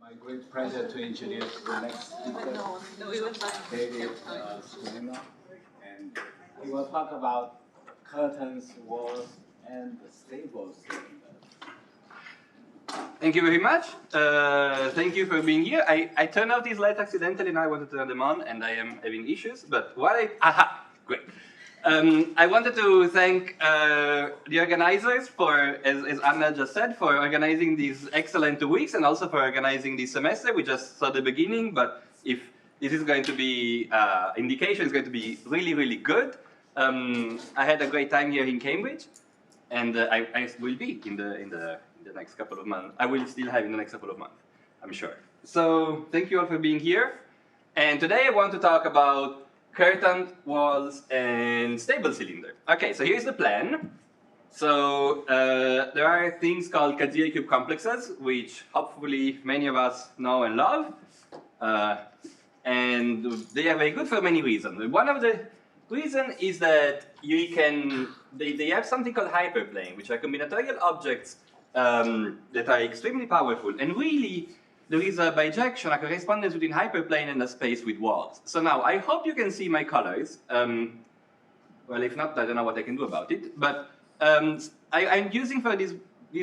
My great pleasure to introduce the next speaker, Davide Spriano, and he will talk about curtains, walls, and stable cylinders. Thank you very much. Thank you for being here. I turned off these lights accidentally, and I wanted to turn them on, and I am having issues. But great. I wanted to thank the organizers for, as Anna just said, for organizing these excellent 2 weeks, and also for organizing this semester. We just saw the beginning, but if this is going to be indication, it's going to be really, really good. I had a great time here in Cambridge, and I will be in the next couple of months. I will still have in the next couple of months, I'm sure. So thank you all for being here. And today I want to talk about curtain, walls, and stable cylinder. Okay, so here's the plan. So there are things called Katsir cube complexes, which hopefully many of us know and love. And they are very good for many reasons. One of the reasons is that they have something called hyperplane, which are combinatorial objects that are extremely powerful. And really, there is a bijection, a correspondence between hyperplane and a space with walls. So now, I hope you can see my colors. Well, if not, I don't know what I can do about it. But I'm using for this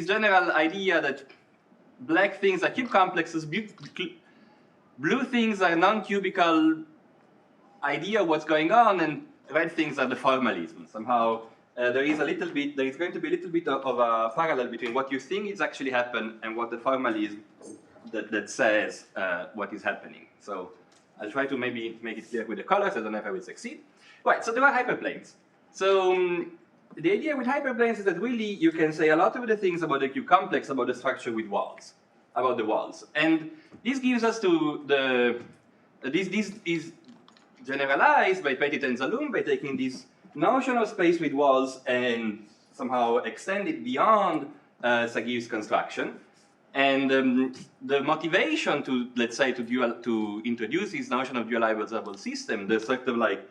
general idea that black things are cube complexes, blue things are non-cubical idea of what's going on, and red things are the formalism. Somehow, there is going to be a little bit of a parallel between what you think is actually happened and what the formalism that says what is happening. So I'll try to maybe make it clear with the colors. I don't know if I will succeed. Right, so there are hyperplanes. So the idea with hyperplanes is that really you can say a lot of the things about the cube complex, about the structure with walls, about the walls. And this gives us to this is generalized by Petit and Zaloom by taking this notion of space with walls and somehow extend it beyond Sagir's construction. And the motivation to, let's say, to introduce this notion of dualizable system, the sort of like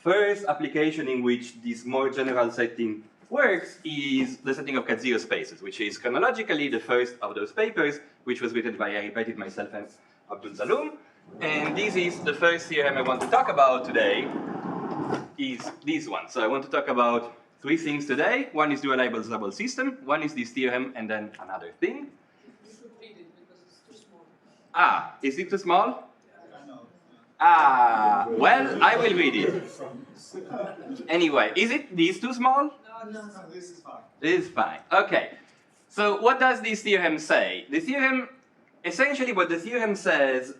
first application in which this more general setting works is the setting of Katsir spaces, which is chronologically the first of those papers, which was written by, I repeated myself, and Abdul Zaloom. And this is the first theorem I want to talk about today, is this one. So I want to talk about three things today. One is dualizable system, one is this theorem, and then another thing. Ah, is it too small? Ah, well, I will read it. Anyway, is it this too small? No, this is fine. This is fine. Okay. So what does this theorem say? The theorem, essentially what the theorem says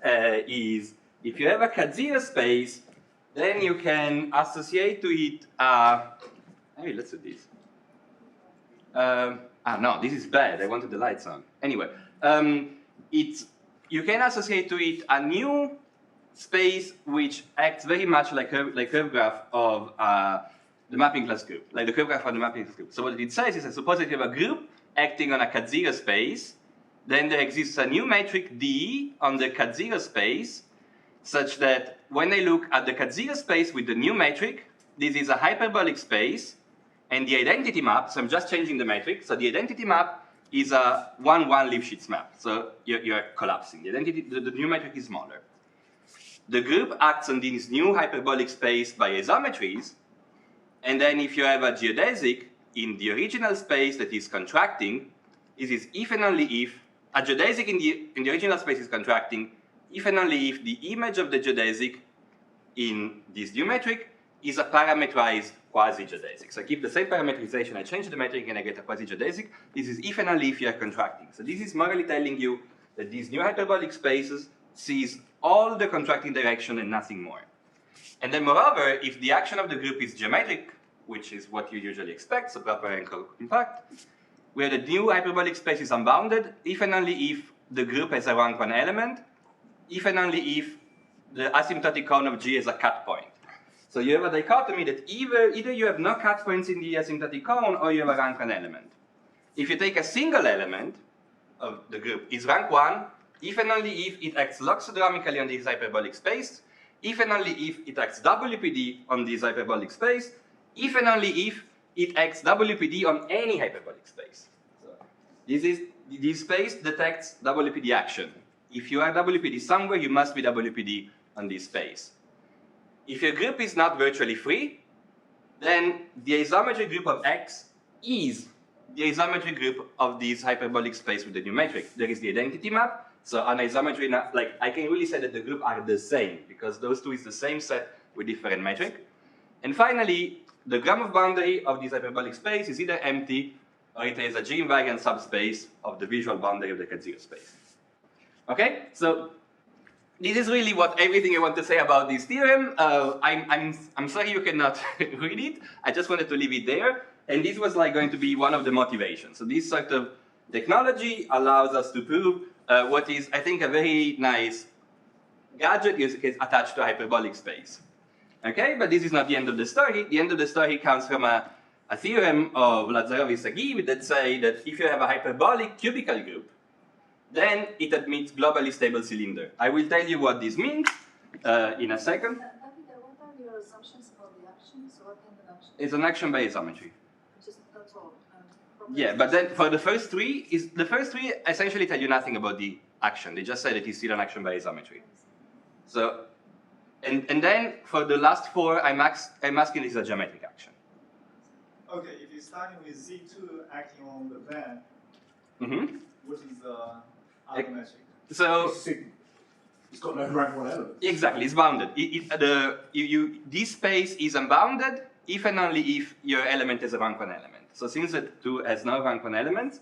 is if you have a Katsir space, then you can associate to it hey, let's do this. No, this is bad. I wanted the lights on. Anyway, you can associate to it a new space which acts very much like curve graph of the mapping class group, like the curve graph of the mapping class group. So what it says is that suppose that you have a group acting on a Katsir space, then there exists a new metric D on the Katsir space, such that when I look at the Katsir space with the new metric, this is a hyperbolic space, and the identity map, so I'm just changing the metric, so the identity map is a 1-1 Lifshitz map. So you're collapsing. The new metric is smaller. The group acts on this new hyperbolic space by isometries, and then if you have a geodesic in the original space that is contracting, this is if and only if a geodesic in the original space is contracting, if and only if the image of the geodesic in this new metric is a parametrized quasi-geodesic. So I keep the same parameterization, I change the metric and I get a quasi-geodesic. This is if and only if you are contracting. So this is morally telling you that these new hyperbolic spaces sees all the contracting direction and nothing more. And then moreover, if the action of the group is geometric, which is what you usually expect, so proper and compact, where the new hyperbolic space is unbounded, if and only if the group has a rank 1 element, if and only if the asymptotic cone of G is a cut point. So you have a dichotomy that either you have no cut points in the asymptotic cone or you have a rank 1 element. If you take a single element of the group is rank 1, if and only if it acts loxodromically on this hyperbolic space, if and only if it acts WPD on this hyperbolic space, if and only if it acts WPD on any hyperbolic space. So this space detects WPD action If you are WPD somewhere, you must be WPD on this space. If your group is not virtually free, then the isometry group of X is the isometry group of this hyperbolic space with the new metric. There is the identity map. So on isometry, like I can really say that the group are the same because those two is the same set with different metric. And finally, the Gromov boundary of this hyperbolic space is either empty or it is a G-invariant subspace of the visual boundary of the Cat0 space. Okay, so this is really what everything I want to say about this theorem. I'm sorry you cannot read it. I just wanted to leave it there. And this was like going to be one of the motivations. So this sort of technology allows us to prove what is, I think, a very nice gadget is attached to a hyperbolic space. Okay, but this is not the end of the story. The end of the story comes from a theorem of Lazarovic-Saghiv that say that if you have a hyperbolic cubical group, then it admits globally stable cylinder. I will tell you what this means in a second. Davide, what are your assumptions about the action? So what kind of action? It's an action by isometry. Just that's all. Yeah, but then for the first three, essentially tell you nothing about the action. They just say that it's still an action by isometry. So, and then for the last four, I'm asking this is a geometric action. Okay, if you're starting with Z2 acting on the band, what is the other metric? So it's got no rank 1 element. Exactly, it's bounded. This space is unbounded if and only if your element is a rank 1 element. So since it 2 has no rank 1 elements,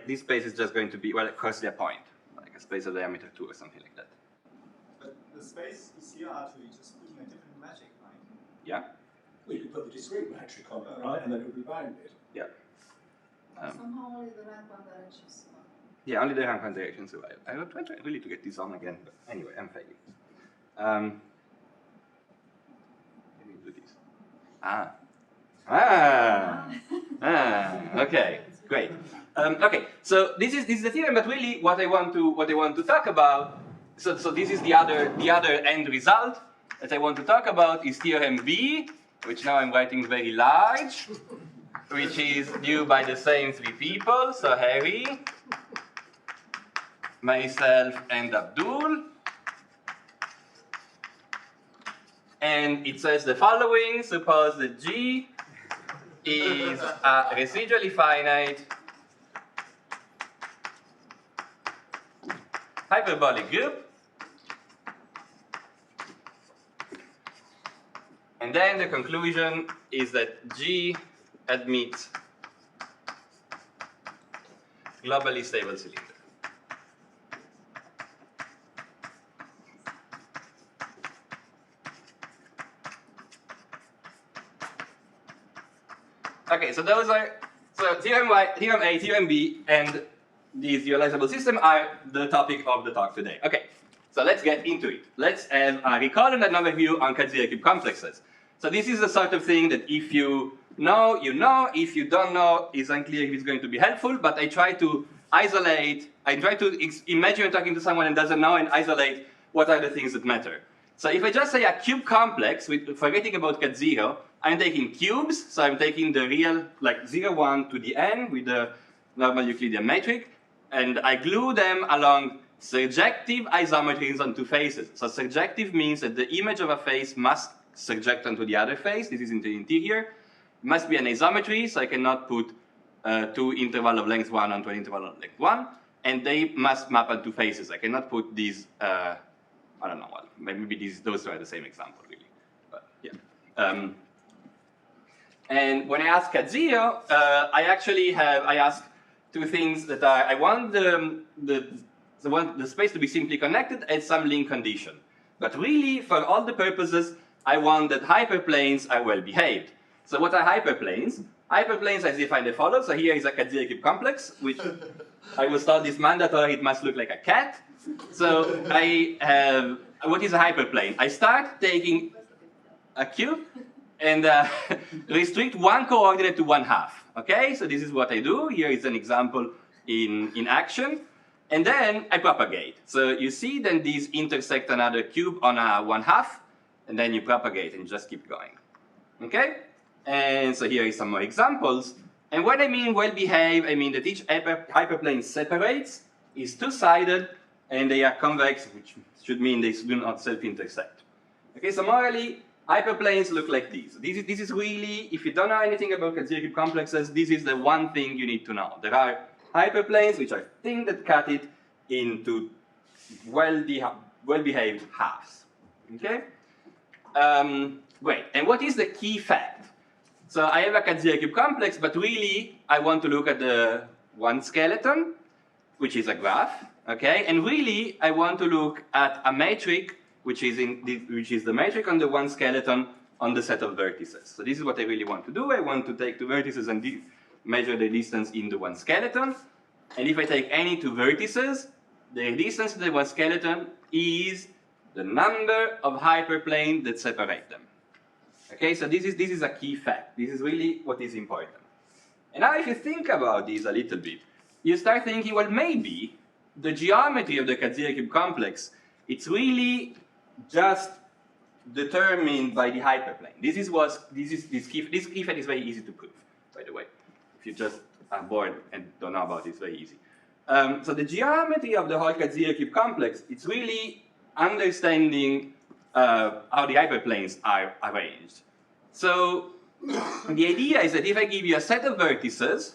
this space is just going to be, well, coarsely a point, like a space of diameter 2 or something like that. But the space is here actually just putting a different metric, right? Yeah. Well, you could put the discrete metric on it, right? And then it would be bounded. Yeah. Somehow only the rank 1 directions. Yeah, only the rank 1 direction. So I will try really to get this on again, but anyway, I'm failing. Let me do this. Okay, great. Okay, so this is the theorem, but really what I want to talk about. So this is the other end result that I want to talk about is theorem B, which now I'm writing very large, which is due by the same three people. So Harry, myself, and Abdul. And it says the following: suppose that G is a residually finite hyperbolic group, and then the conclusion is that G admits globally stable cylinder. Okay, so those are, theorem A, theorem B, and the realizable system are the topic of the talk today. Okay, so let's get into it. Let's have a recall and an overview on Cat0 cube complexes. So this is the sort of thing that if you know, you know. If you don't know, it's unclear if it's going to be helpful, but I try to isolate, I try to imagine you're talking to someone and doesn't know and isolate what are the things that matter. So if I just say a cube complex, forgetting about Cat0, I'm taking cubes, so I'm taking the real, like 0, 1 to the n with the normal Euclidean metric, and I glue them along surjective isometries on two faces. So surjective means that the image of a face must surject onto the other face. This is in the interior. It must be an isometry, so I cannot put two interval of length 1 onto an interval of length 1, and they must map on two faces. I cannot put these, I don't know what, maybe those two are the same example, really. But yeah. And when I ask Cat0, I ask two things that are, I want the space to be simply connected at some link condition. But really, for all the purposes, I want that hyperplanes are well behaved. So what are hyperplanes? Hyperplanes I define the follow. So here is a Cat0 cube complex, which I was told is mandatory, it must look like a cat. So I have, what is a hyperplane? I start taking a cube and restrict one coordinate to 1/2. Okay, so this is what I do. Here is an example in action. And then I propagate. So you see then these intersect another cube on a 1/2, and then you propagate and just keep going. Okay? And so here is some more examples. And when I mean well behave, I mean that each hyperplane separates is two-sided and they are convex, which should mean they do not self-intersect. Okay, so morally, hyperplanes look like this. This is really, if you don't know anything about Katsura-cube complexes, this is the one thing you need to know. There are hyperplanes which are things that cut it into well-behaved halves. Okay? Great. And what is the key fact? So I have a Katsura-cube complex, but really I want to look at the one skeleton, which is a graph. Okay? And really I want to look at a metric which is the metric on the one skeleton on the set of vertices. So this is what I really want to do. I want to take two vertices and measure the distance in the one skeleton. And if I take any two vertices, the distance to the one skeleton is the number of hyperplanes that separate them. Okay, so this is a key fact. This is really what is important. And now if you think about this a little bit, you start thinking, well, maybe the geometry of the Katsura-cube complex, it's really just determined by the hyperplane. This key fact is very easy to prove, by the way. If you just are bored and don't know about it, it's very easy. So the geometry of the whole Katsura-cube complex, it's really understanding how the hyperplanes are arranged. So the idea is that if I give you a set of vertices,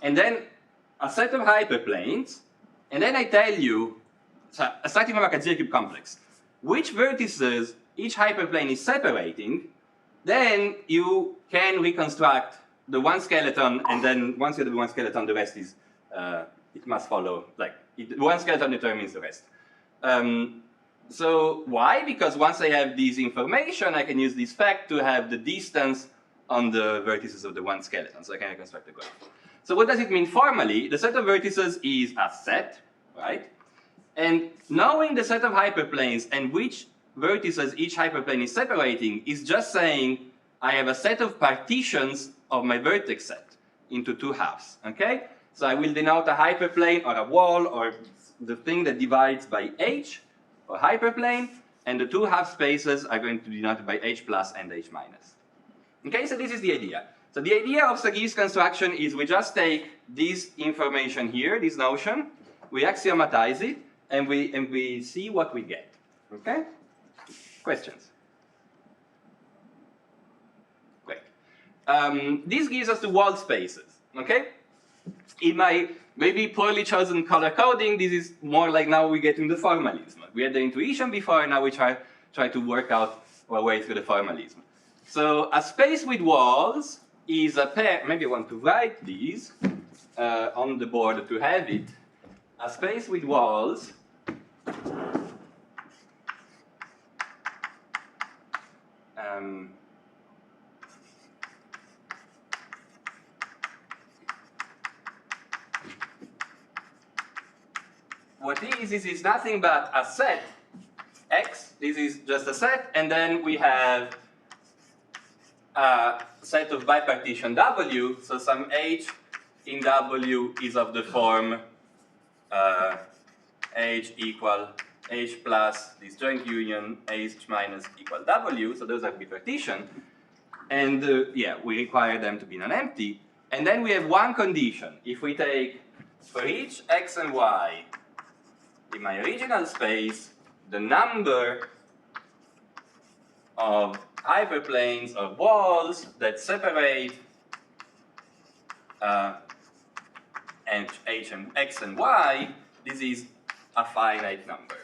and then a set of hyperplanes, and then I tell you, so starting from a Katsura-cube complex, which vertices each hyperplane is separating, then you can reconstruct the one skeleton, and then once you have the one skeleton, the rest is, it must follow, like, one skeleton determines the rest. So why? Because once I have this information, I can use this fact to have the distance on the vertices of the one skeleton, so I can reconstruct the graph. So what does it mean formally? The set of vertices is a set, right? And knowing the set of hyperplanes and which vertices each hyperplane is separating is just saying I have a set of partitions of my vertex set into two halves, okay? So I will denote a hyperplane or a wall or the thing that divides by h, or hyperplane, and the two half spaces are going to be denoted by h plus and h minus. Okay, so this is the idea. So the idea of Sagi's construction is we just take this information here, this notion, we axiomatize it, and we see what we get. Okay? Questions? Great. This gives us the wall spaces. Okay? In my maybe poorly chosen color coding, this is more like now we get into formalism. We had the intuition before, and now we try to work out our way through the formalism. So a space with walls is a pair, maybe I want to write these on the board to have it. A space with walls what is nothing but a set X, this is just a set, and then we have a set of bipartition W, so some H in W is of the form H equal H plus this joint union H minus equal W, so those are bipartition, and yeah, we require them to be non-empty, and then we have one condition. If we take for each X and Y in my original space, the number of hyperplanes or walls that separate H and X and Y, this is a finite number.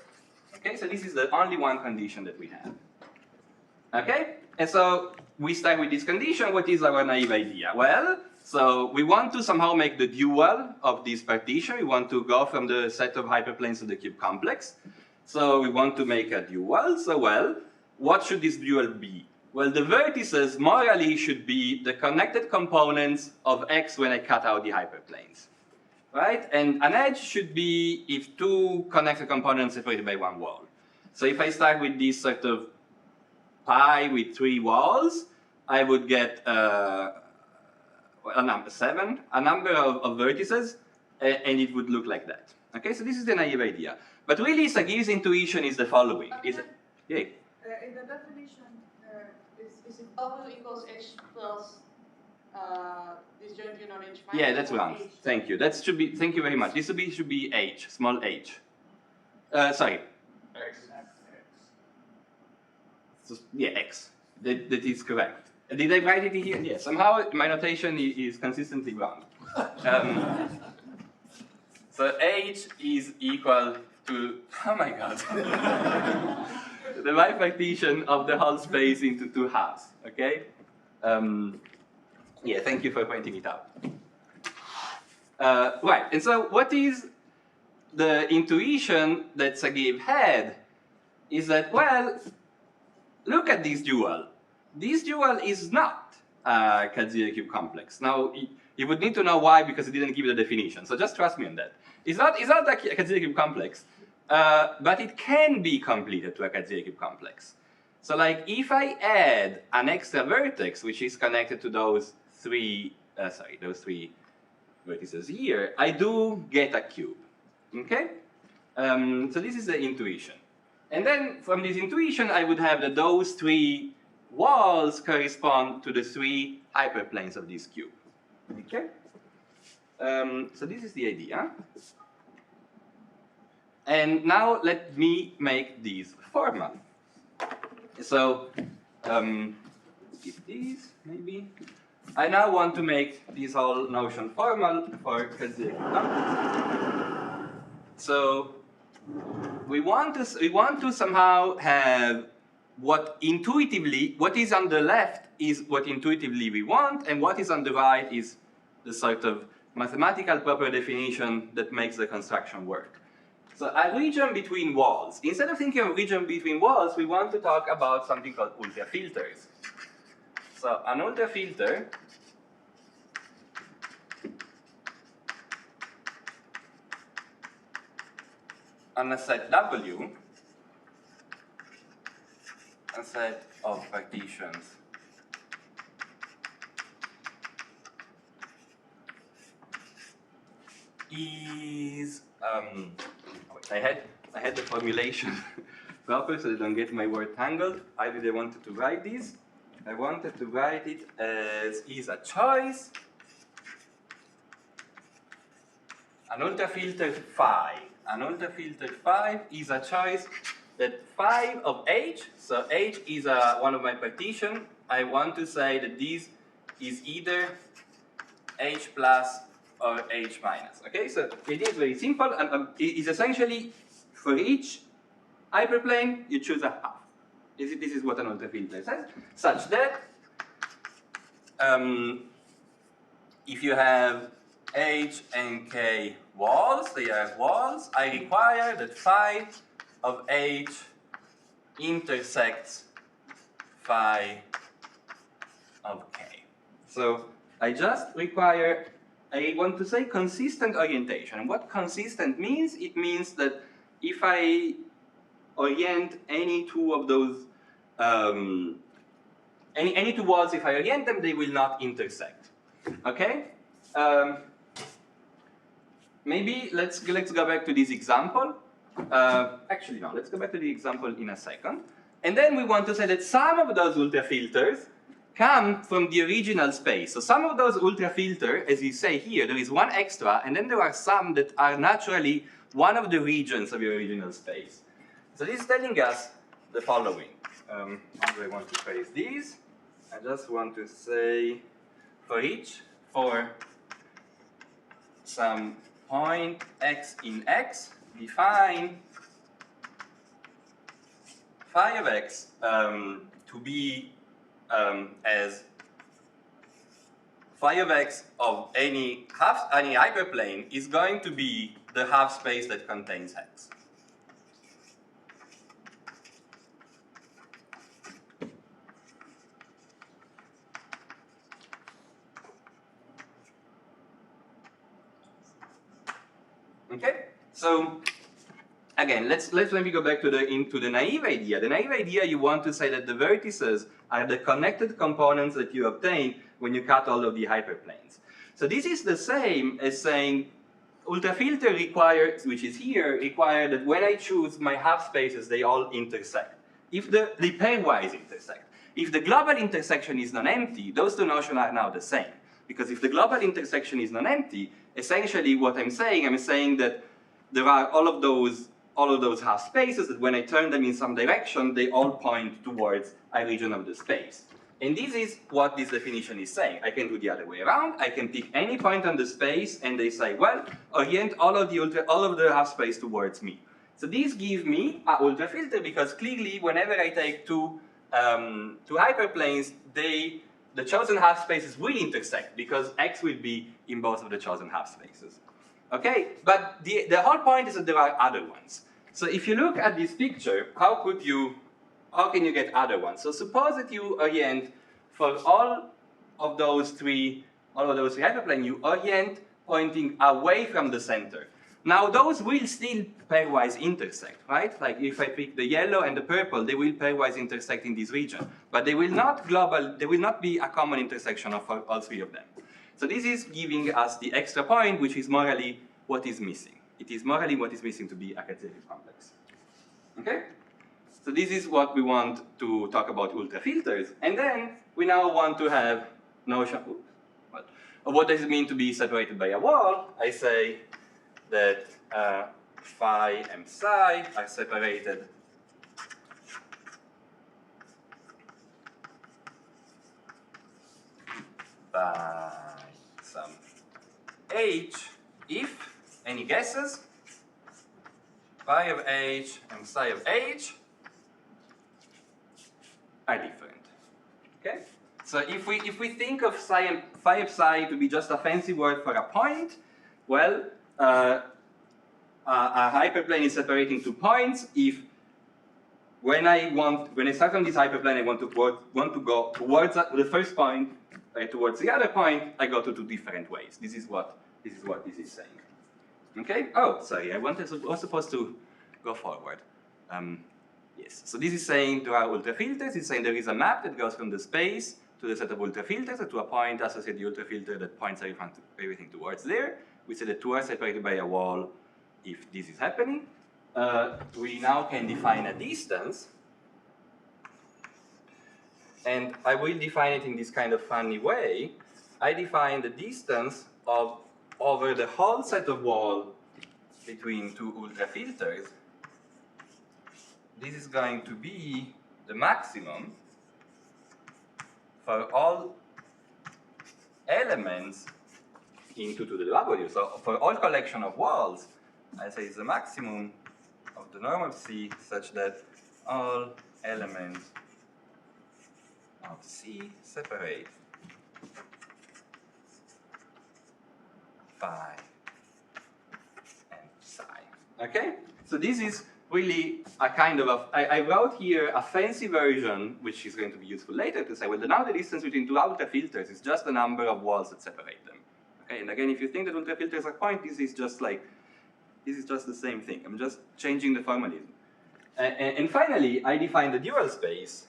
Okay, so this is the only one condition that we have. Okay, and so we start with this condition. What is our naive idea? Well, so we want to somehow make the dual of this partition. We want to go from the set of hyperplanes to the cube complex. So we want to make a dual. So well, what should this dual be? Well, the vertices morally should be the connected components of X when I cut out the hyperplanes. Right? And an edge should be if two connected components separated by one wall. So if I start with this sort of pi with 3 walls, I would get a number 7, a number of vertices, and it would look like that. Okay, so this is the naive idea. But really, Sagi's intuition is the following. In In the definition, is it W equals H plus disjoint on H-. Yeah, that's round. Thank you. That should be. Thank you very much. This should be H, small h. Sorry. X. So, yeah, X. That is correct. Did I write it here? Yes. Somehow my notation is consistently wrong. So H is equal to, oh my god, the bipartition of the whole space into two halves, okay? Yeah, thank you for pointing it out. Right, and so what is the intuition that Sergeyev had is that, well, look at this dual. This dual is not a Katsura cube complex. Now, you would need to know why because he didn't give the definition, so just trust me on that. It's not a Katsura cube complex, but it can be completed to a Katsura cube complex. So like if I add an extra vertex, which is connected to those three vertices here, I do get a cube, okay? So this is the intuition. And then from this intuition, I would have that those three walls correspond to the three hyperplanes of this cube, okay? So this is the idea. And now let me make these formal. So, skip these, maybe. I now want to make this whole notion formal for Katsura complex. So, we want to somehow have what is on the left is what intuitively we want, and what is on the right is the sort of mathematical proper definition that makes the construction work. So a region between walls. Instead of thinking of region between walls, we want to talk about something called ultrafilters. So an ultrafilter on a set W, a set of partitions is I had the formulation proper so I don't get my word tangled. I really wanted to write this. I wanted to write it as is a choice. An ultrafilter phi. An ultrafilter phi is a choice that phi of H, so H is one of my partition. I want to say that this is either H plus or H minus. Okay, so it is very simple, and it is essentially for each hyperplane you choose a half. This is what an ultrafilter says, such that if you have H and K walls, they are walls, I require that phi of H intersects phi of K. So I just require, I want to say consistent orientation. And what consistent means, it means that if I orient any two of those, any two walls, if I orient them, they will not intersect. Okay? Maybe let's go back to this example. Actually, no, let's go back to the example in a second. And then we want to say that some of those ultrafilters come from the original space. So some of those ultrafilters, as you say here, there is one extra, and then there are some that are naturally one of the regions of your original space. So this is telling us the following. How do I want to phrase these? I just want to say for some point x in x, define phi of x to be as phi of x of any hyperplane is going to be the half space that contains x. Okay, so again, let's maybe go back to the naive idea. The naive idea, you want to say that the vertices are the connected components that you obtain when you cut all of the hyperplanes. So this is the same as saying ultrafilter requires, which is here, require that when I choose my half spaces, they all intersect. If the pairwise intersect. If the global intersection is non-empty, those two notions are now the same. Because if the global intersection is non-empty, essentially what I'm saying that there are all of those half spaces that when I turn them in some direction, they all point towards a region of the space. And this is what this definition is saying. I can do the other way around. I can pick any point on the space, and they say, well, orient all of the half space towards me. So this gives me an ultrafilter because clearly, whenever I take two hyperplanes, the chosen half spaces will intersect because X will be in both of the chosen half spaces. Okay, but the whole point is that there are other ones. So if you look at this picture, how can you get other ones? So suppose that you orient for all of those three hyperplanes, you orient pointing away from the center. Now those will still pairwise intersect, right? Like if I pick the yellow and the purple, they will pairwise intersect in this region, but they will not be a common intersection of all three of them. So this is giving us the extra point, which is morally what is missing. It is morally what is missing to be a Katzev complex. Okay? So this is what we want to talk about ultrafilters. And then we now want to have notion of what does it mean to be separated by a wall. I say that phi and psi are separated by some h if, any guesses? Phi of h and psi of h are different. Okay? So if we think of phi of psi to be just a fancy word for a point, well, a hyperplane is separating 2 points if when I start from this hyperplane, I want to go towards the first point, towards the other point, I go to 2 different ways. This is what this is saying. Okay? Oh, sorry, I was supposed to go forward. Yes. So this is saying there are ultrafilters. It's saying there is a map that goes from the space to the set of ultrafilters to a point associated with the ultrafilter that points everything towards there. We say that 2 are separated by a wall if this is happening. We now can define a distance. And I will define it in this kind of funny way. I define the distance over the whole set of wall between 2 ultrafilters. This is going to be the maximum for all elements into the W. So for all collection of walls, I say it's the maximum of the norm of C such that all elements of C separate phi and psi. Okay? So this is really a kind of I wrote here a fancy version, which is going to be useful later, to say, well, now the distance between 2 ultrafilters is just the number of walls that separate them. Okay, and again, if you think that ultrafilters are point, this is just the same thing. I'm just changing the formalism. And finally, I define the dual space.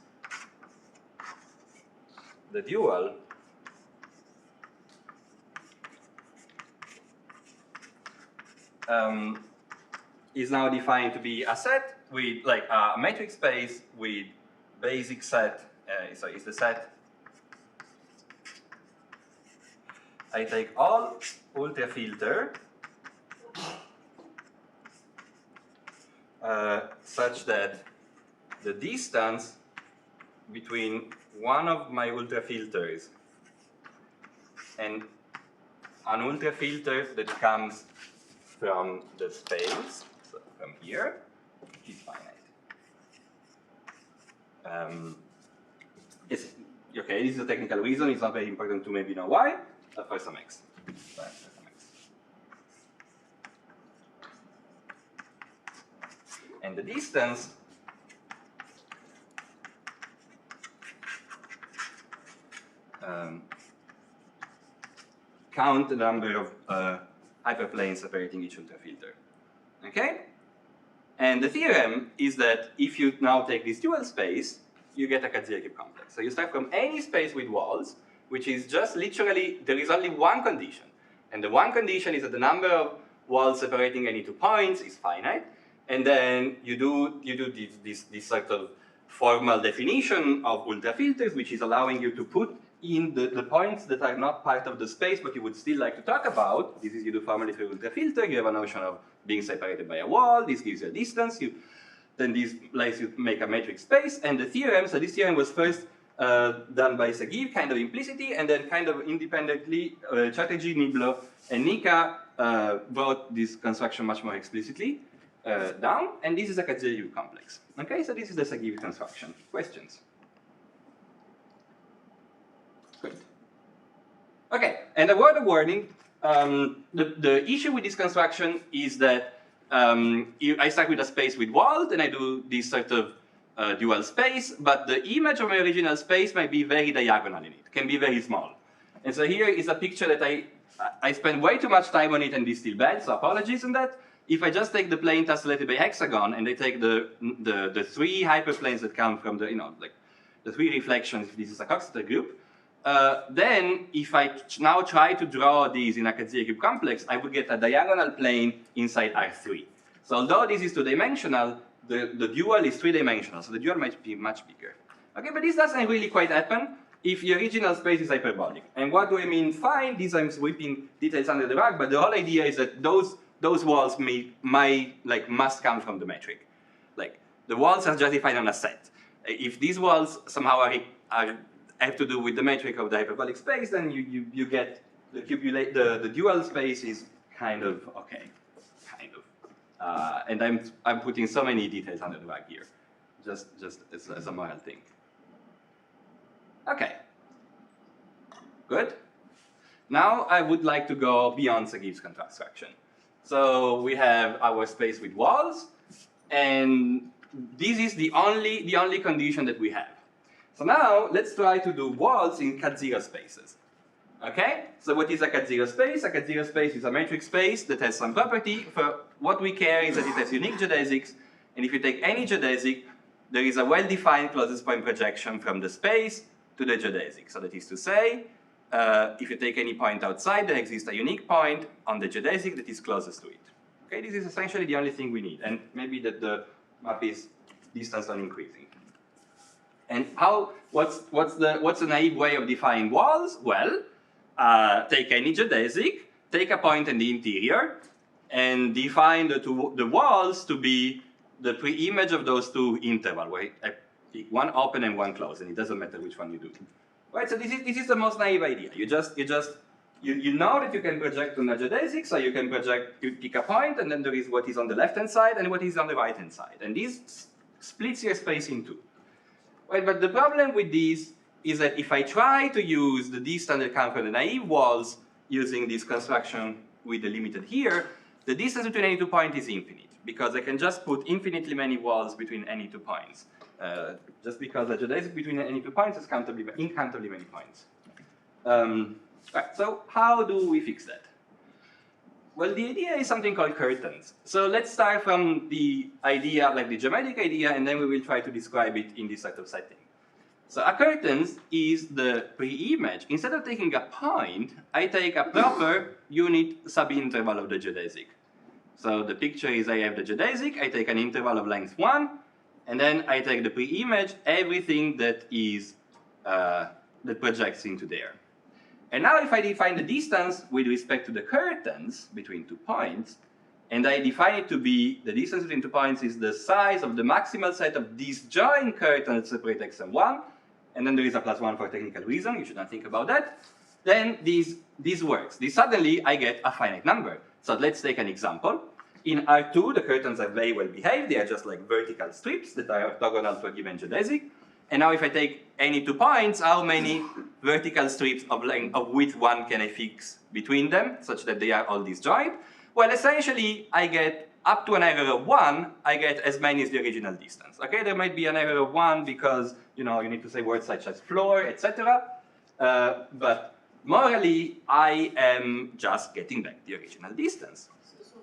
The dual is now defined to be a set with, like, a metric space with basic set. So it's the set. I take all ultrafilter such that the distance between one of my ultrafilters and an ultrafilter that comes from the space, so from here, is finite. Okay, this is a technical reason. It's not very important to maybe know why, but for some x. And the distance count the number of hyperplanes separating each ultrafilter. Okay? And the theorem is that if you now take this dual space, you get a Katzev complex. So you start from any space with walls, which is just literally, there is only one condition. And the one condition is that the number of walls separating any 2 points is finite. And then you do this sort of formal definition of ultrafilters, which is allowing you to put in the points that are not part of the space, but you would still like to talk about. This is you do formally through ultrafilter. You have a notion of being separated by a wall. This gives you a distance. Then this lets you make a metric space. And the theorem, so this theorem was first done by Sagiv, kind of implicitly, and then kind of independently, Chatterjee, Niblo, and Nika wrote this construction much more explicitly down. And this is a Kadzielewicz complex. Okay, so this is the Sagiv construction. Questions? Great. Okay, and a word of warning. The issue with this construction is that I start with a space with walls, and I do this sort of dual space, but the image of my original space might be very diagonal in it, can be very small. And so here is a picture that I spent way too much time on it, and it's still bad, so apologies on that. If I just take the plane tessellated by hexagon, and I take the three hyperplanes that come from the, like the three reflections, if this is a Coxeter group, then if I now try to draw these in a Kadzielewicz complex, I would get a diagonal plane inside R3. So although this is two-dimensional, the dual is three-dimensional, so the dual might be much bigger. Okay, but this doesn't really quite happen if the original space is hyperbolic. And what do I mean? Fine, these I'm sweeping details under the rug, but the whole idea is that those walls must come from the metric. Like, the walls are just defined on a set. If these walls somehow have to do with the metric of the hyperbolic space, then you get the dual space is kind of okay, kind of. And I'm putting so many details under the rug here, just as a moral thing. Okay, good. Now I would like to go beyond Sagiv's construction. So we have our space with walls, and this is the only condition that we have. So now let's try to do walls in cat-zero spaces. Okay? So what is a cat-zero space? A cat-zero space is a metric space that has some property. For what we care is that it has unique geodesics, and if you take any geodesic, there is a well-defined closest point projection from the space to the geodesic. So that is to say, if you take any point outside, there exists a unique point on the geodesic that is closest to it. Okay, this is essentially the only thing we need, and maybe that the map is distance on increasing. And what's the naive way of defining walls? Well, take any geodesic, take a point in the interior, and define the walls to be the pre-image of those two intervals, where I pick one open and one closed, and it doesn't matter which one you do. Right, so this is the most naive idea. You know that you can project on a geodesic, so you pick a point, and then there is what is on the left-hand side and what is on the right-hand side. And this splits your space in two. Right, but the problem with this is that if I try to use the distance that comes from the naive walls using this construction with the limited here, the distance between any two points is infinite, because I can just put infinitely many walls between any two points. Just because the geodesic between any two points is incountably many points. Right, so how do we fix that? Well, the idea is something called curtains. So let's start from the idea, like the geometric idea, and then we will try to describe it in this sort of setting. So a curtains is the pre-image. Instead of taking a point, I take a proper unit subinterval of the geodesic. So the picture is I have the geodesic, I take an interval of length 1, and then I take the pre-image, everything that is that projects into there. And now if I define the distance with respect to the curtains between 2 points, and I define it to be the distance between 2 points is the size of the maximal set of disjoint curtains that separate x and 1, and then there is a +1 for technical reason, you should not think about that, then this works. Suddenly I get a finite number. So let's take an example. In R2, the curtains are very well behaved. They are just like vertical strips that are orthogonal to a given geodesic. And now if I take any 2 points, how many vertical strips of width 1 can I fix between them such that they are all disjoint? Well, essentially, I get up to an error of 1, I get as many as the original distance. Okay, there might be an error of 1 because you need to say words such as floor, etc. But morally, I am just getting back the original distance. So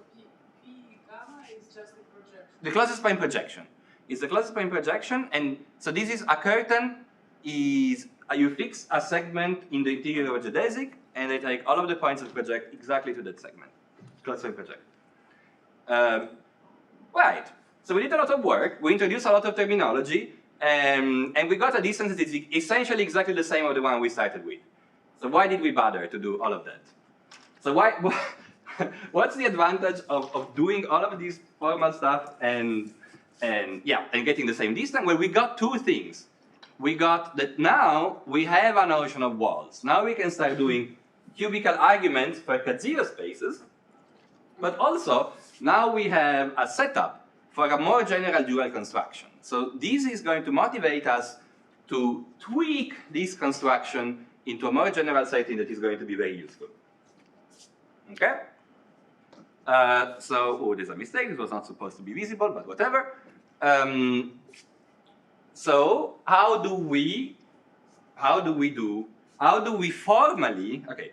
P gamma is just the projection. The closest point projection is the closest point projection, and so this is a curtain. Is you fix a segment in the interior of a geodesic, and I take all of the points that project exactly to that segment. Closest point project. Right. So we did a lot of work. We introduced a lot of terminology. And we got a distance that is essentially exactly the same as the one we started with. So why did we bother to do all of that? So what's the advantage of doing all of this formal stuff and getting the same distance? Well, we got two things. We got that now we have a notion of walls. Now we can start doing cubical arguments for cat-zero spaces, but also now we have a setup for a more general dual construction. So this is going to motivate us to tweak this construction into a more general setting that is going to be very useful. Okay? There's a mistake. This was not supposed to be visible, but whatever. So how do we formally, okay,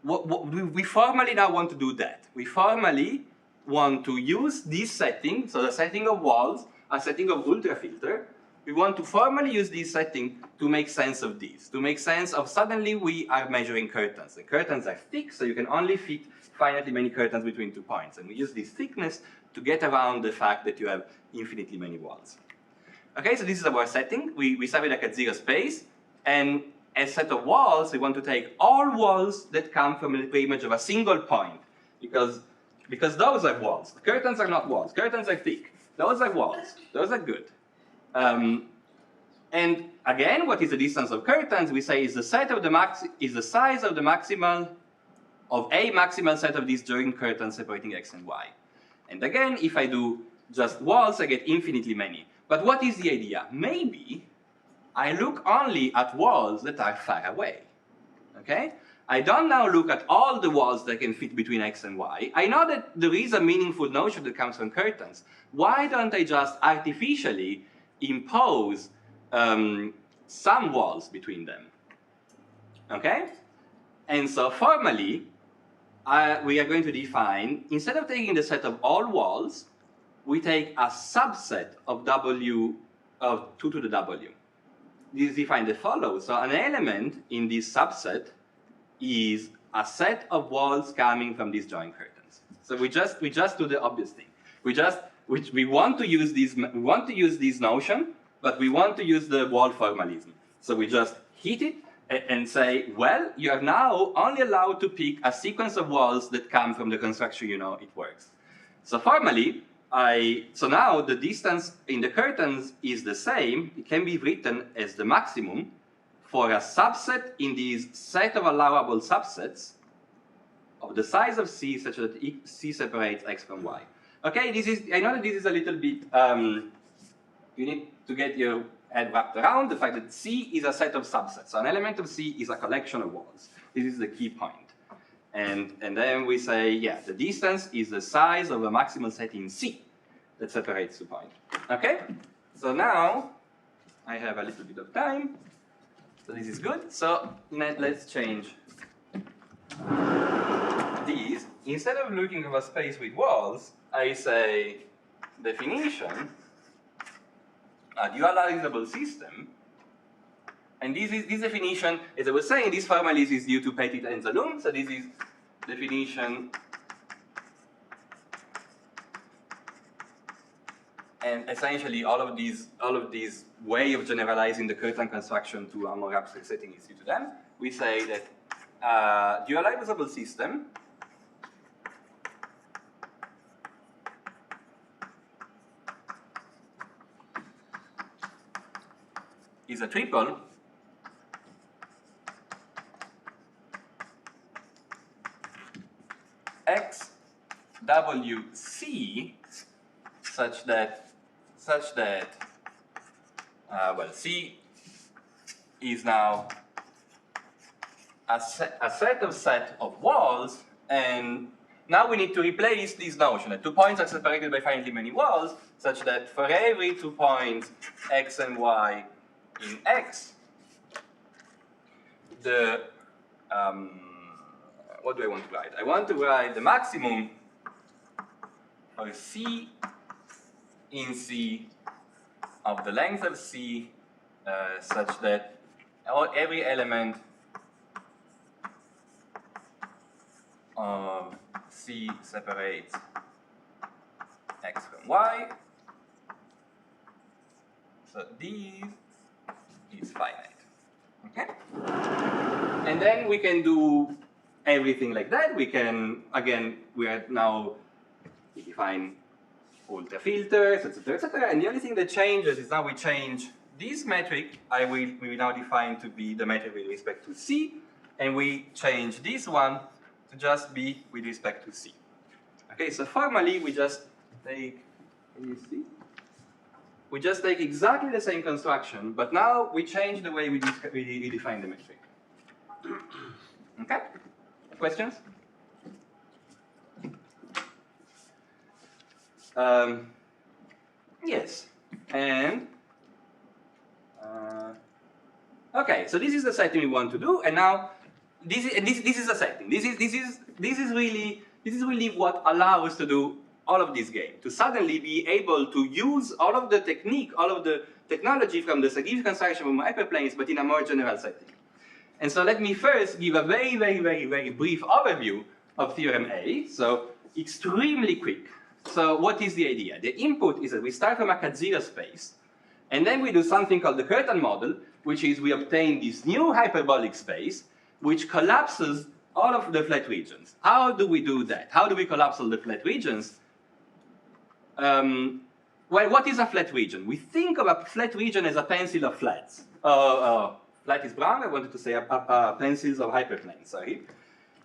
we formally now want to do that. We formally want to use this setting, so the setting of walls, a setting of ultrafilter. We want to formally use this setting to make sense of this, to make sense of suddenly we are measuring curtains. The curtains are thick, so you can only fit finitely many curtains between 2 points. And we use this thickness to get around the fact that you have infinitely many walls. Okay, so this is our setting. We start with a cat-zero space, and as a set of walls, we want to take all walls that come from the image of a single point, because those are walls. Curtains are not walls. Curtains are thick. Those are walls. Those are good. And again, what is the distance of curtains? We say is the size of the maximal of a maximal set of these joint curtains separating x and y. And again, if I do just walls, I get infinitely many. But what is the idea? Maybe I look only at walls that are far away. Okay? I don't now look at all the walls that can fit between x and y. I know that there is a meaningful notion that comes from curtains. Why don't I just artificially impose some walls between them? Okay? And so formally, we are going to define, instead of taking the set of all walls, we take a subset of w of 2 to the w. This is defined as follows. So an element in this subset is a set of walls coming from these joint curtains. So we just do the obvious thing. We want to use this notion, but we want to use the wall formalism. So we just hit it and say, well, you are now only allowed to pick a sequence of walls that come from the construction you know it works. So formally, so now the distance in the curtains is the same. It can be written as the maximum for a subset in this set of allowable subsets of the size of C such that C separates x from y. Okay, I know that this is a little bit, you need to get your head wrapped around the fact that C is a set of subsets. So an element of C is a collection of walls. This is the key point. And then we say, yeah, the distance is the size of a maximal set in C that separates 2 points. Okay? So now I have a little bit of time. So this is good. So let's change these. Instead of looking at a space with walls, I say definition, a dualizable system. And this definition, as I was saying, this formalism is due to Petit and Zalum. So this is definition, and essentially all of these way of generalizing the curtain construction to a more abstract setting is due to them. We say that dualizable system is a triple x w c such that well, C is now a set of walls, and now we need to replace this notion that 2 points are separated by finitely many walls, such that for every 2 points x and y in X, what do I want to write? I want to write the maximum for C in C of the length of C such that every element of C separates X from Y. So this is finite. Okay? And then we can do everything like that. We can, again, we define ultra filters, etc., etc. And the only thing that changes is now we change this metric. We will now define to be the metric with respect to C, and we change this one to just be with respect to C. Okay, so formally we just take, can you see? We just take exactly the same construction, but now we change the way we define the metric. Okay? Questions? Yes. And okay, so this is the setting we want to do, and now this is the setting. This is really what allows us to do all of this game, to suddenly be able to use all of the technique, all of the technology from the Sagif construction from hyperplanes, but in a more general setting. And so let me first give a very, very, very, very brief overview of theorem A. So extremely quick. So what is the idea? The input is that we start from a Cat0 space, and then we do something called the curtain model, which is we obtain this new hyperbolic space, which collapses all of the flat regions. How do we do that? How do we collapse all the flat regions? Well, what is a flat region? We think of a flat region as a pencil of flats. Flat is brown, I wanted to say pencils of hyperplanes, sorry.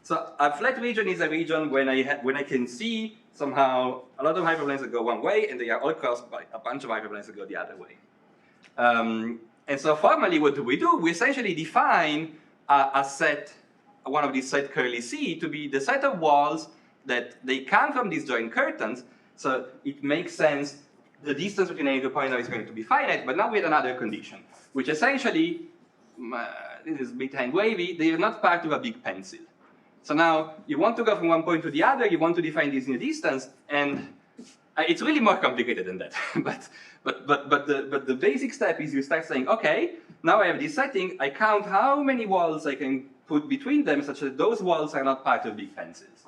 So a flat region is a region when I can see somehow a lot of hyperplanes that go one way, and they are all crossed by a bunch of hyperplanes that go the other way. And so formally, what do? We essentially define a set, one of these set curly C, to be the set of walls that they come from these joint curtains. So it makes sense. The distance between any two points is going to be finite, but now we have another condition, which essentially, this is a bit hand wavy, they are not part of a big pencil. So now you want to go from one point to the other, you want to define this new distance, and it's really more complicated than that. but the basic step is you start saying, okay, now I have this setting, I count how many walls I can put between them such that those walls are not part of big pencils.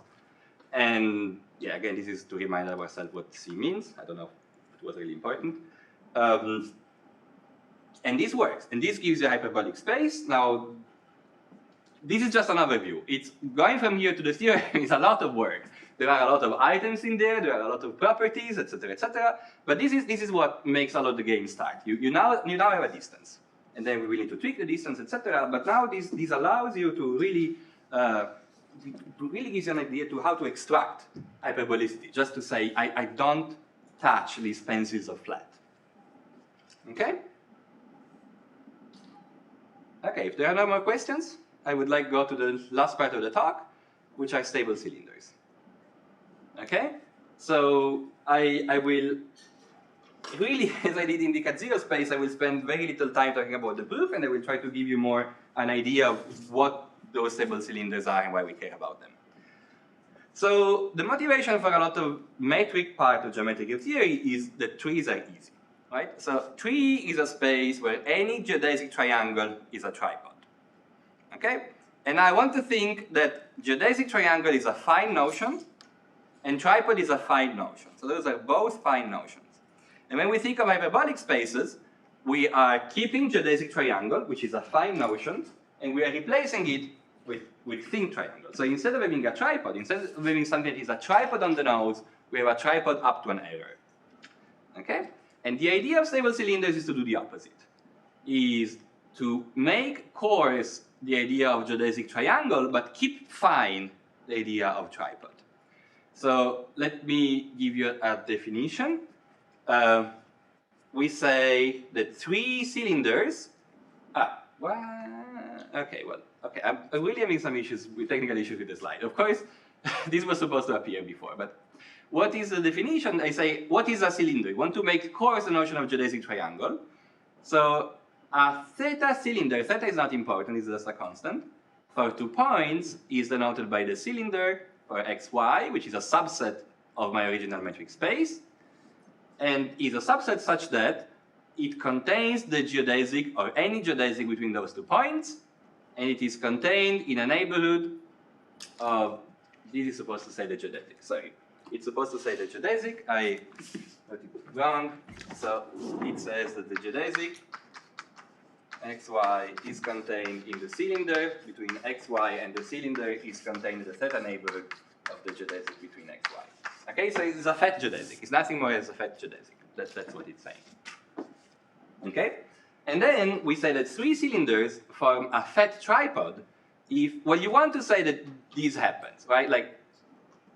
And yeah, again, this is to remind ourselves what C means. I don't know if it was really important. And this works, and this gives you a hyperbolic space. Now, this is just an overview. It's going from here to the theorem is a lot of work. There are a lot of items in there, there are a lot of properties, etc., etc. But this is what makes all of the game start. You now have a distance, and then we will need to tweak the distance, etc. But now this allows you to really gives you an idea to how to extract hyperbolicity. Just to say, I don't touch these pencils of flat. Okay. Okay. If there are no more questions, I would like to go to the last part of the talk, which are stable cylinders. Okay? So I will really, as I did in the Cat0 space, I will spend very little time talking about the proof, and I will try to give you more an idea of what those stable cylinders are and why we care about them. So the motivation for a lot of metric part of geometric theory is that trees are easy. Right? So tree is a space where any geodesic triangle is a tripod. Okay? And I want to think that geodesic triangle is a fine notion, and tripod is a fine notion. So those are both fine notions. And when we think of hyperbolic spaces, we are keeping geodesic triangle, which is a fine notion, and we are replacing it with thin triangle. So instead of having a tripod, instead of having something that is a tripod on the nose, we have a tripod up to an error. Okay? And the idea of stable cylinders is to do the opposite. Is to make coarse the idea of geodesic triangle, but keep fine the idea of tripod. So let me give you a definition. We say that three cylinders. I'm really having some technical issues with the slide. Of course, this was supposed to appear before, but what is the definition? I say, what is a cylinder? We want to make coarse the notion of geodesic triangle. So a theta cylinder, theta is not important, it's just a constant, for 2 points is denoted by the cylinder for xy, which is a subset of my original metric space, and is a subset such that it contains the geodesic or any geodesic between those 2 points, and it is contained in a neighborhood of, this is supposed to say the geodesic, sorry. It's supposed to say the geodesic. wrong. So it says that the geodesic xy is contained in the cylinder between xy, and the cylinder is contained in the theta neighborhood of the geodesic between xy. Okay, so it's a fat geodesic. It's nothing more as a fat geodesic. That's what it's saying. Okay, and then we say that three cylinders form a fat tripod if, well, you want to say that this happens, right? Like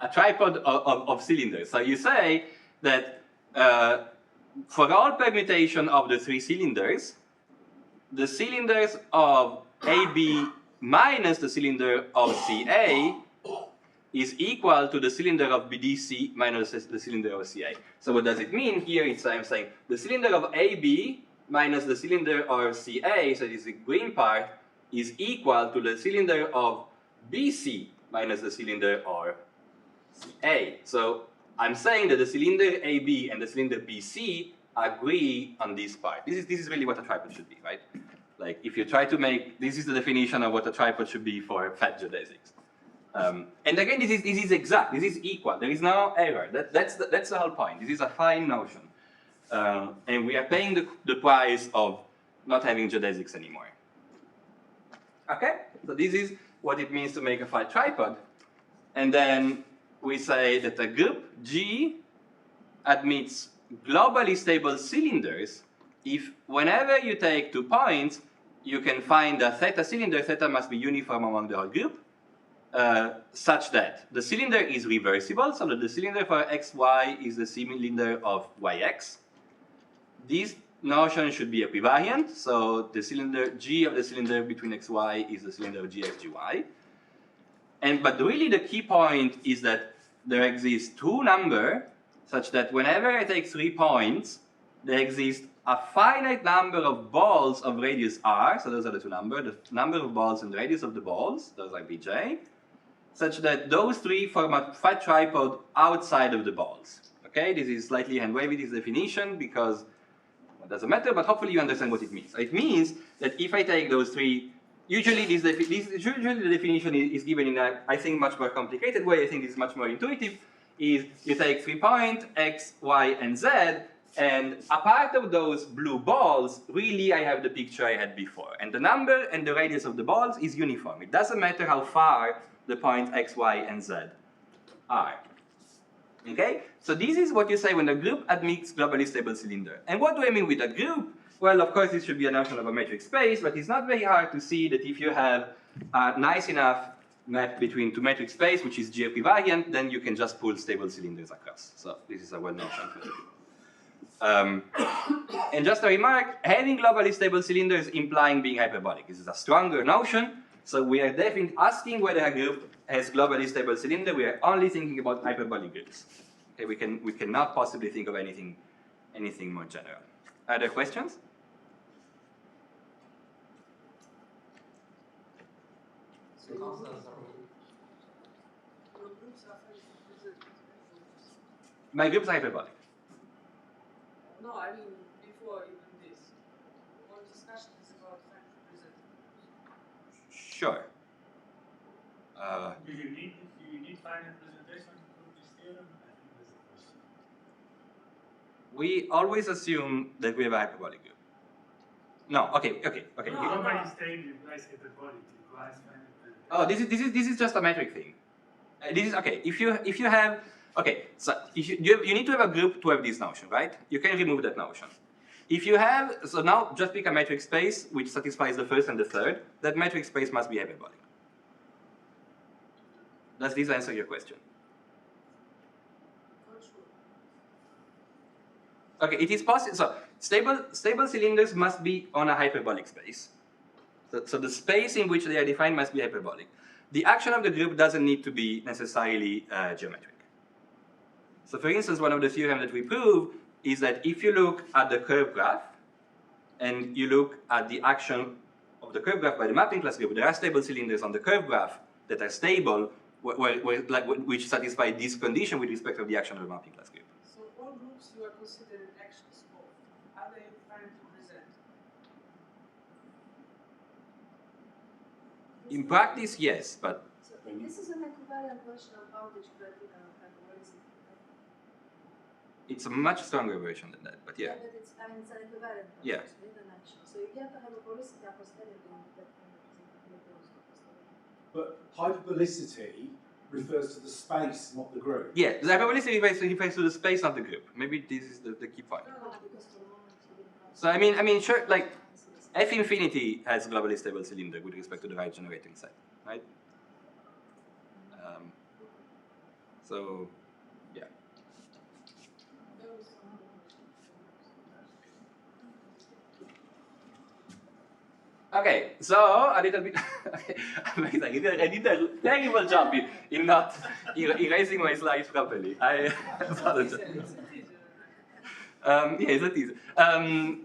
a tripod of cylinders. So you say that for all permutation of the three cylinders, the cylinders of AB minus the cylinder of CA is equal to the cylinder of BDC minus the cylinder of CA. So what does it mean? Here I'm saying the cylinder of AB minus the cylinder of CA, so this is the green part, is equal to the cylinder of BC minus the cylinder of CA. So I'm saying that the cylinder AB and the cylinder BC agree on this part. This is really what a tripod should be, right? Like if you try to make, this is the definition of what a tripod should be for fat geodesics. And again, this is exact, this is equal, there is no error. That's the whole point. This is a fine notion. And we are paying the price of not having geodesics anymore. Okay, so this is what it means to make a fat tripod. And then we say that a group G admits globally stable cylinders if whenever you take 2 points, you can find a theta cylinder, theta must be uniform among the whole group, such that the cylinder is reversible, so that the cylinder for xy is the cylinder of yx. This notion should be equivariant, so the cylinder G of the cylinder between xy is the cylinder of gxgy. But really the key point is that there exists two numbers such that whenever I take 3 points, there exists a finite number of balls of radius r, so those are the two numbers, the number of balls and the radius of the balls, those are bj, such that those three form a fat tripod outside of the balls. Okay, this is slightly hand-wavy, this definition, because it doesn't matter, but hopefully you understand what it means. It means that if I take those three, usually the definition is given in a, I think, much more complicated way. I think it's much more intuitive. Is you take 3 points, x, y, and z, and a part of those blue balls, really I have the picture I had before. And the number and the radius of the balls is uniform. It doesn't matter how far the points x, y, and z are. Okay? So this is what you say when a group admits globally stable cylinder. And what do I mean with a group? Well, of course, this should be a notion of a metric space, but it's not very hard to see that if you have a nice enough map between two metric space, which is G-equivariant, then you can just pull stable cylinders across. So this is a well notion for the group. And just a remark, having globally stable cylinders implying being hyperbolic. This is a stronger notion, so we are definitely asking whether a group has globally stable cylinder. We are only thinking about hyperbolic groups. Okay, we cannot possibly think of anything more general. Other questions? Your groups are represented. My groups are hyperbolic. No, I mean before even this. All discussion is about fact represented. Sure. Do you need finite representation to prove this theorem? I think that's the question. We always assume that we have a hyperbolic group. No, okay. No. Nobody's saying it implies hyperbolic, it implies finite representation. Oh, this is just a metric thing. This is okay. If you have so if you need to have a group to have this notion, right? You can remove that notion. If you have, so now just pick a metric space which satisfies the first and the third. That metric space must be hyperbolic. Does this answer your question? Not sure. Okay, it is possible. So stable cylinders must be on a hyperbolic space. So the space in which they are defined must be hyperbolic. The action of the group doesn't need to be necessarily geometric. So for instance, one of the theorems that we prove is that if you look at the curve graph and you look at the action of the curve graph by the mapping class group, there are stable cylinders on the curve graph that are stable, which satisfy this condition with respect to the action of the mapping class group. So all groups you are considering actions of, are they finite represented? In practice, yes, but So this is an equivalent version of boundary geometric hyperbolism. It's a much stronger version than that, but yeah. But it's, I mean, it's an equivalent process Yeah. with an action. So you have to have a velocity a posteriori that kind of representativity also a posteriori. But hyperbolicity refers to the space, not the group. Yeah, the hyperbolicity refers to the space of the group. Maybe this is the key point. Because for the moment you didn't have. So I mean, sure, like F infinity has a globally stable cylinder with respect to the right generating set, right? So, yeah. Okay, so a little bit. I did a terrible job in not erasing my slides properly. I apologize. Yeah, it's a teaser.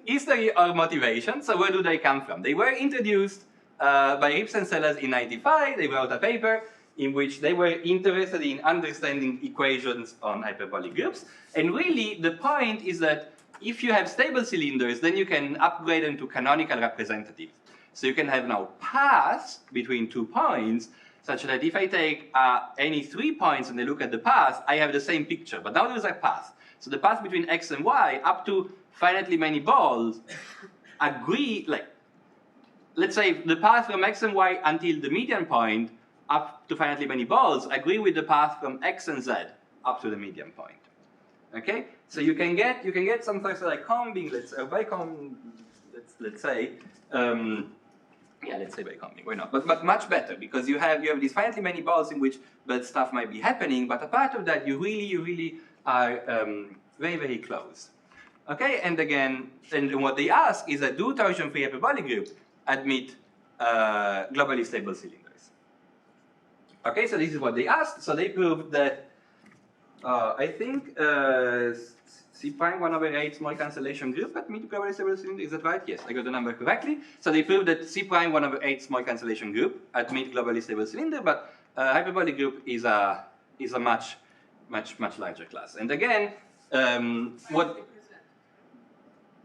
History or motivation. So where do they come from? They were introduced by Rips and Sellers in '95. They wrote a paper in which they were interested in understanding equations on hyperbolic groups. And really, the point is that if you have stable cylinders, then you can upgrade them to canonical representatives. So you can have now paths between 2 points, such that if I take any 3 points and I look at the path, I have the same picture. But now there's a path. So the path between x and y, up to finitely many balls, agree, like, let's say the path from x and y until the median point, up to finitely many balls, agree with the path from x and z up to the median point. Okay? So you can get some sort of like combing, let's say, yeah, let's say by combing, why not? But much better, because you have these finitely many balls in which bad stuff might be happening, but apart of that, you really are very, very close. Okay, and again, and what they ask is that do torsion-free hyperbolic groups admit globally stable cylinders? Okay, so this is what they asked. So they proved that, I think, C prime 1/8 small cancellation group admit globally stable cylinder. Is that right? Yes, I got the number correctly. So they proved that C prime 1/8 small cancellation group admit globally stable cylinder, but hyperbolic group is a much larger class. And again, what?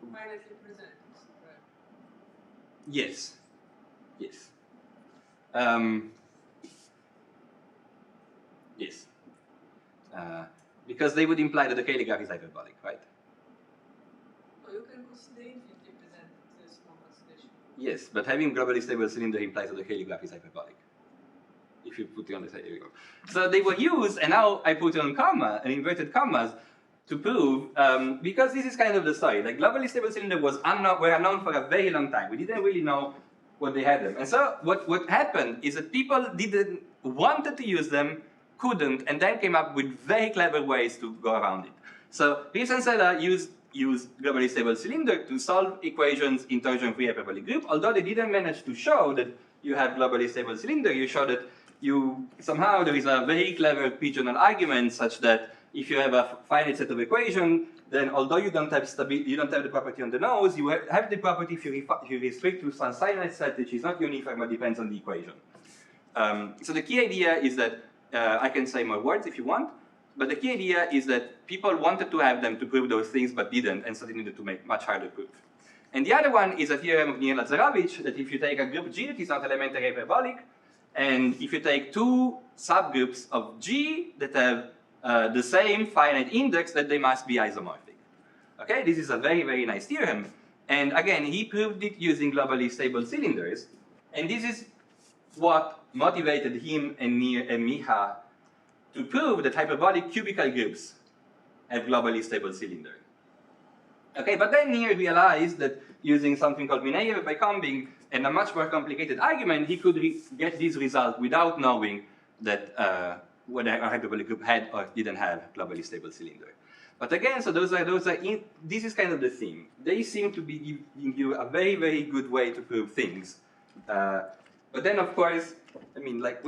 Finitely present. Right. Yes. Yes. Yes. Because they would imply that the Cayley graph is hyperbolic, right? So you can consider infinitely present this small cancellation. Yes, but having globally stable cylinder implies that the Cayley graph is hyperbolic. If you put it on the side, here we go. So they were used, and now I put on comma, and inverted commas, to prove, because this is kind of the story. Like globally stable cylinder were unknown for a very long time. We didn't really know what they had them. And so what happened is that people wanted to use them, couldn't, and then came up with very clever ways to go around it. So Rips and Sellers used globally stable cylinder to solve equations in torsion-free hyperbolic group, although they didn't manage to show that you have globally stable cylinder. You show that somehow there is a very clever pigeonhole argument such that if you have a finite set of equations, then although you don't have the property on the nose, you have the property if you restrict to some finite set which is not uniform but depends on the equation. So the key idea is that I can say more words if you want, but the key idea is that people wanted to have them to prove those things but didn't, and so they needed to make much harder proof. And the other one is a theorem of Nier-Lazarovich that if you take a group G that is not elementary hyperbolic, and if you take 2 subgroups of G that have the same finite index, that they must be isomorphic. Okay, this is a very, very nice theorem. And again, he proved it using globally stable cylinders, and this is what motivated him and Nier and Miha to prove that hyperbolic cubical groups have globally stable cylinder. Okay, but then Nier realized that using something called Mineyev by combing and a much more complicated argument, he could get this result without knowing that whether a hyperbolic group had or didn't have globally stable cylinder. But again, so this is kind of the theme. They seem to be giving you a very, very good way to prove things. But then, of course, I mean, like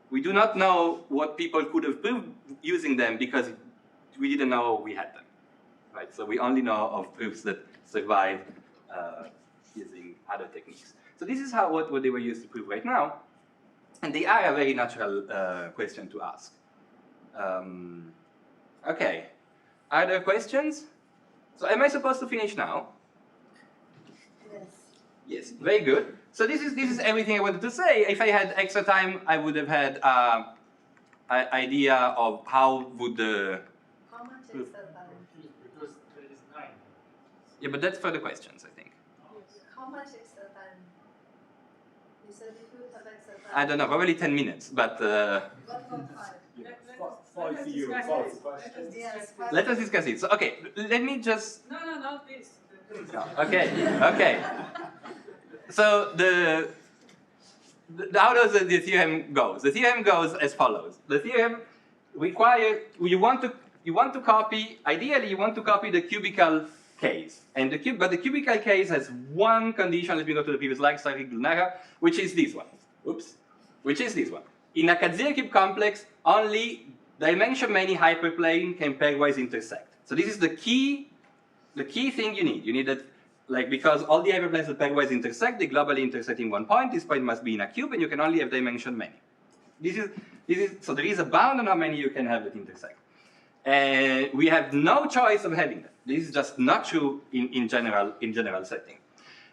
we do not know what people could have proved using them because we didn't know we had them, right? So we only know of proofs that survive using other techniques. So this is what they were used to prove right now, and they are a very natural question to ask. Okay, are there questions? So am I supposed to finish now? Yes. Yes, very good. So this is everything I wanted to say. If I had extra time, I would have had an idea of how would the... How How much group. is the Confused because there is 9. Yeah, but that's for the questions, I think. how much is the time? You said if you have extra time. I don't know, probably 10 minutes, but What about 5? Five for you and five for questions. Yes, let us discuss it. So, okay, let me just. No, not this. Okay, okay. So how does the theorem goes? The theorem goes as follows. The theorem requires you want to copy. Ideally, you want to copy the cubical case, and but the cubical case has one condition. Let me go to the previous slide, which is this one. Oops, which is this one. In a Katsir cube complex, only dimension many hyperplane can pairwise intersect. So this is the key thing you need. You need that. Like, because all the hyperplanes that pairwise intersect, they globally intersect in one point. This point must be in a cube, and you can only have dimension many. So there is a bound on how many you can have that intersect. And we have no choice of having that. This is just not true in general setting.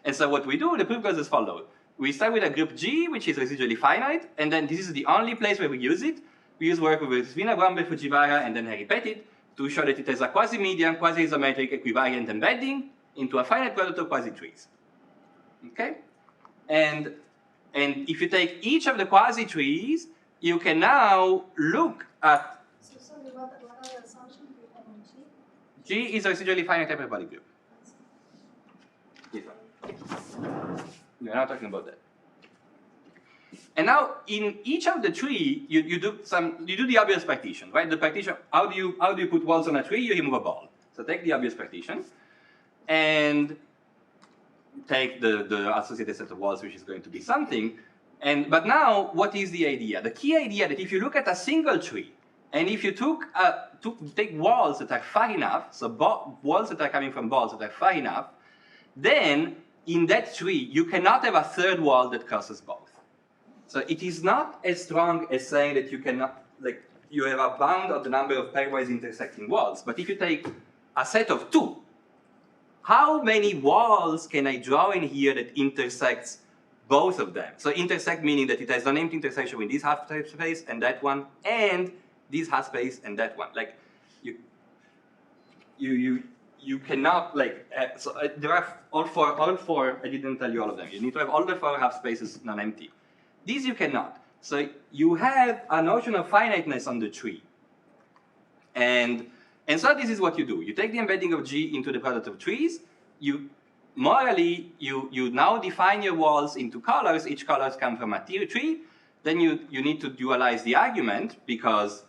And so what we do, the proof goes as follows. We start with a group G, which is residually finite, and then this is the only place where we use it. We use work with Svina, Bromberg, Fujiwara, and then Harry Pettit to show that it has a quasi-medium, quasi-isometric equivariant embedding into a finite product of quasi-trees. Okay? And if you take each of the quasi-trees, you can now look at So sorry, what are the assumptions we have on G? G is a residually finite hyperbolic group. This one. We're not talking about that. And now, in each of the tree, you do the obvious partition, right? The partition. How do you put walls on a tree? You remove a ball. So take the obvious partition, and take the associated set of walls, which is going to be something. But now, what is the idea? The key idea that if you look at a single tree, and if you take walls that are far enough, so walls that are coming from balls that are far enough, then in that tree, you cannot have a third wall that crosses both. So it is not as strong as saying that you cannot, like, you have a bound of the number of pairwise intersecting walls. But if you take a set of 2, how many walls can I draw in here that intersects both of them? So intersect meaning that it has an empty intersection with this half space and that one, and this half space and that one. Like, you cannot, like, there are all four, I didn't tell you all of them. You need to have all the 4 half spaces non-empty. These you cannot. So you have a notion of finiteness on the tree. And so this is what you do. You take the embedding of G into the product of trees. You now define your walls into colors. Each colors come from a tier tree. Then you need to dualize the argument because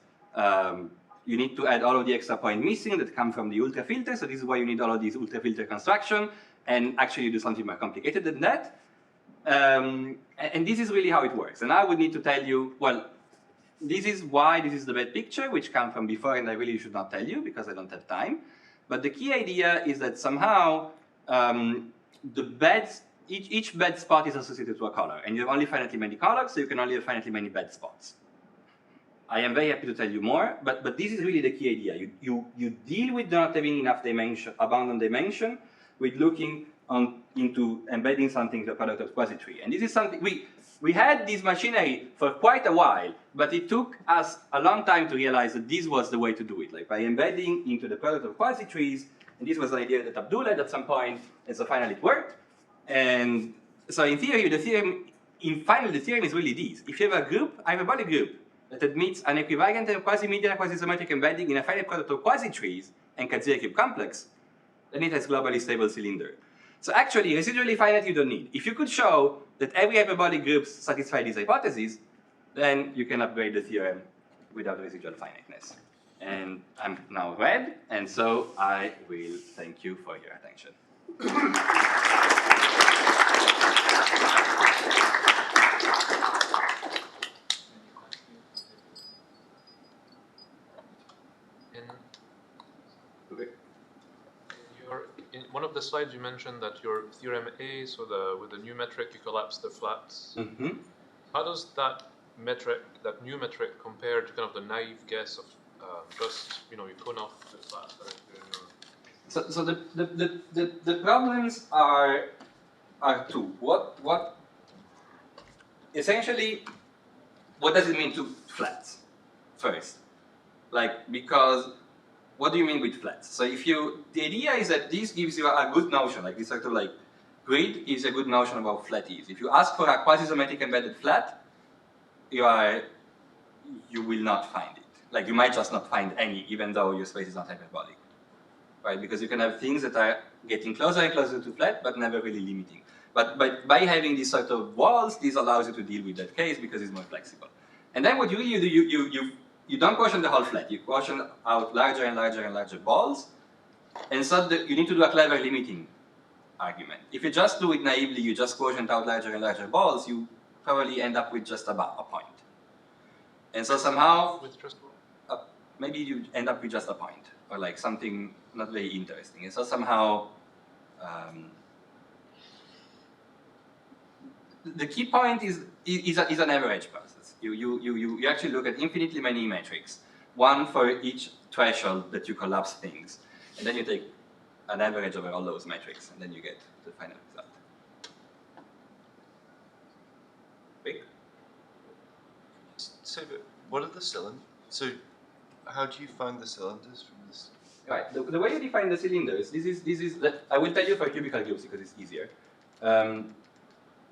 you need to add all of the extra point missing that come from the ultrafilter. So this is why you need all of these ultrafilter construction. And actually you do something more complicated than that. And this is really how it works. And I would need to tell you, well, this is why this is the bad picture, which comes from before, and I really should not tell you because I don't have time. But the key idea is that somehow each bad spot is associated to a color, and you have only finitely many colors, so you can only have finitely many bad spots. I am very happy to tell you more, but this is really the key idea. You deal with not having enough dimension, abundant dimension, with looking into embedding something to a product of quasi-tree. And this is something, we had this machinery for quite a while, but it took us a long time to realize that this was the way to do it, like by embedding into the product of quasi-trees. And this was an idea that Abdul had at some point, and so finally it worked. And so in theory, the theorem is really this. If you have a group, a hyperbolic group, that admits an equivariant and quasi-median quasi-symmetric embedding in a finite product of quasi-trees and Katsir cube complex, then it has globally stable cylinder. So actually, residually finite you don't need. If you could show that every hyperbolic groups satisfy these hypotheses, then you can upgrade the theorem without residual finiteness. And I'm now red, and so I will thank you for your attention. In one of the slides, you mentioned that your theorem A, so with the new metric, you collapse the flats. Mm-hmm. How does that new metric, compare to kind of the naive guess of just you cone off the flats? So the problems are 2. What essentially, what does it mean to flats? First, like, because what do you mean with flats? So the idea is that this gives you a good notion, like this sort of like grid is a good notion about flat is. If you ask for a quasi-symmetric embedded flat, you will not find it. Like you might just not find any, even though your space is not hyperbolic, right? Because you can have things that are getting closer and closer to flat, but never really limiting. But by having these sort of walls, this allows you to deal with that case because it's more flexible. And then what you really do, you don't quotient the whole flat. You quotient out larger and larger and larger balls, and so you need to do a clever limiting argument. If you just do it naively, you just quotient out larger and larger balls, you probably end up with just about a point. And so somehow, With just maybe you end up with just a point, or like something not very interesting. And so somehow, the key point is an average process. You actually look at infinitely many metrics, one for each threshold that you collapse things, and then you take an average over all those metrics, and then you get the final result. Big? So, what are the cylinders? So, how do you find the cylinders from this? Right. The way you define the cylinders, this is I will tell you for cubical cubes because it's easier.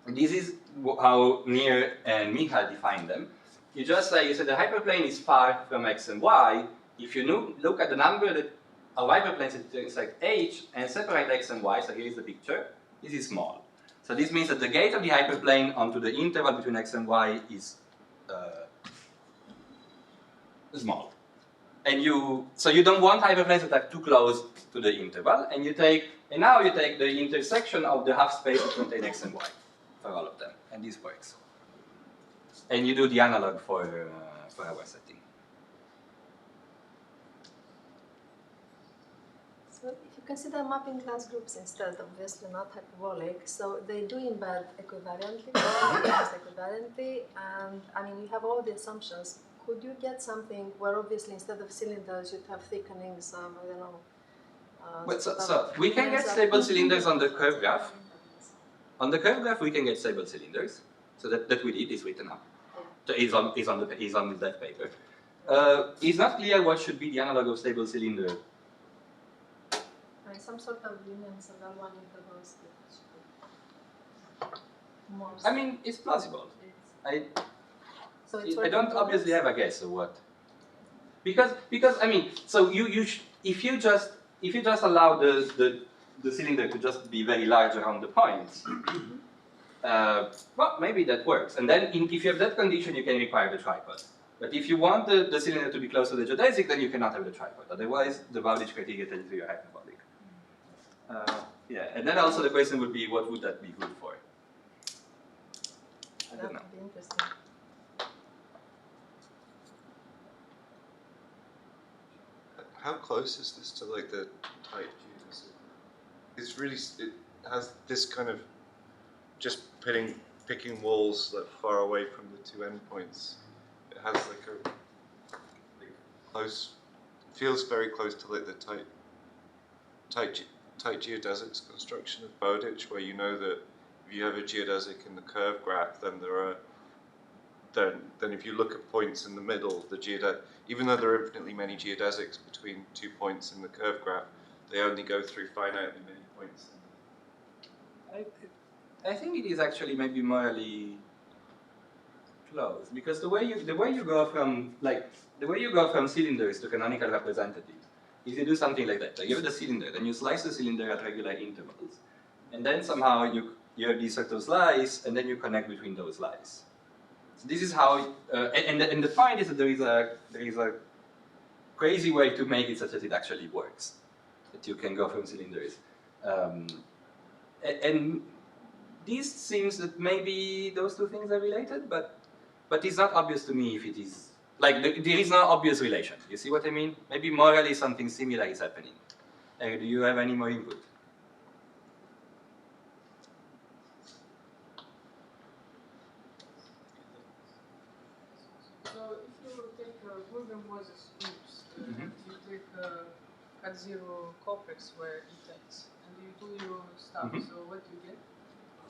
This is how Nir and Michal define them. You just say, you say the hyperplane is far from x and y. If you look at the number that of hyperplanes that intersect h and separate x and y, so here is the picture, this is small. So this means that the gate of the hyperplane onto the interval between x and y is small. And so you don't want hyperplanes that are too close to the interval, and now you take the intersection of the half space that contain x and y for all of them, and this works. And you do the analog for our setting. So if you consider mapping class groups instead, obviously not hyperbolic, so they do embed equivariantly, and I mean, you have all the assumptions. Could you get something where obviously instead of cylinders you'd have thickenings, I don't know. So we can get stable cylinders on the curve graph. On the curve graph we can get stable cylinders. So that we did is written up. So is on that paper. It's not clear what should be the analog of stable cylinder. Some sort of union one intervals. I mean, it's plausible. I don't working obviously have a guess of what. Because I mean, so if you just allow the cylinder to just be very large around the points, well, maybe that works. And then if you have that condition, you can require the tripod. But if you want the cylinder to be close to the geodesic, then you cannot have the tripod. Otherwise, the Bowditch criteria tells you you're hyperbolic. Yeah, and then also the question would be, what would that be good for? I don't know. That would be interesting. How close is this to like the tight geodesic? It's really, it has this kind of just picking walls like far away from the two endpoints. It has like a close, feels very close to like the tight geodesics construction of Bowditch, where you know that if you have a geodesic in the curve graph, then then if you look at points in the middle, even though there are infinitely many geodesics between 2 points in the curve graph, they only go through finitely many points. I think it is actually maybe morally close, because the way you go from cylinders to canonical representatives is you do something like that. Like you have the cylinder, then you slice the cylinder at regular intervals, and then somehow you have these sort of slice, and then you connect between those slices. So this is how, and the point is that there is a crazy way to make it such that it actually works, that you can go from cylinders, and this seems that maybe those two things are related, but it's not obvious to me if it is. Like, there is no obvious relation. You see what I mean? Maybe morally something similar is happening. Do you have any more input? So if you take Burger-Moses groups, you take cut zero complex where it takes, and you do your stuff, so what do you get?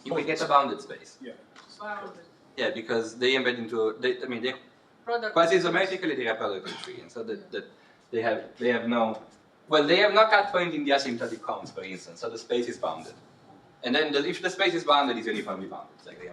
You will get a bounded space. Yeah. Bounded. Yeah, because they embed into, they Product quasi-isometrically they are product of tree, and so that they have no Well, they have no cut point in the asymptotic cones, for instance, so the space is bounded. And then if the space is bounded, it's uniformly bounded. It's like the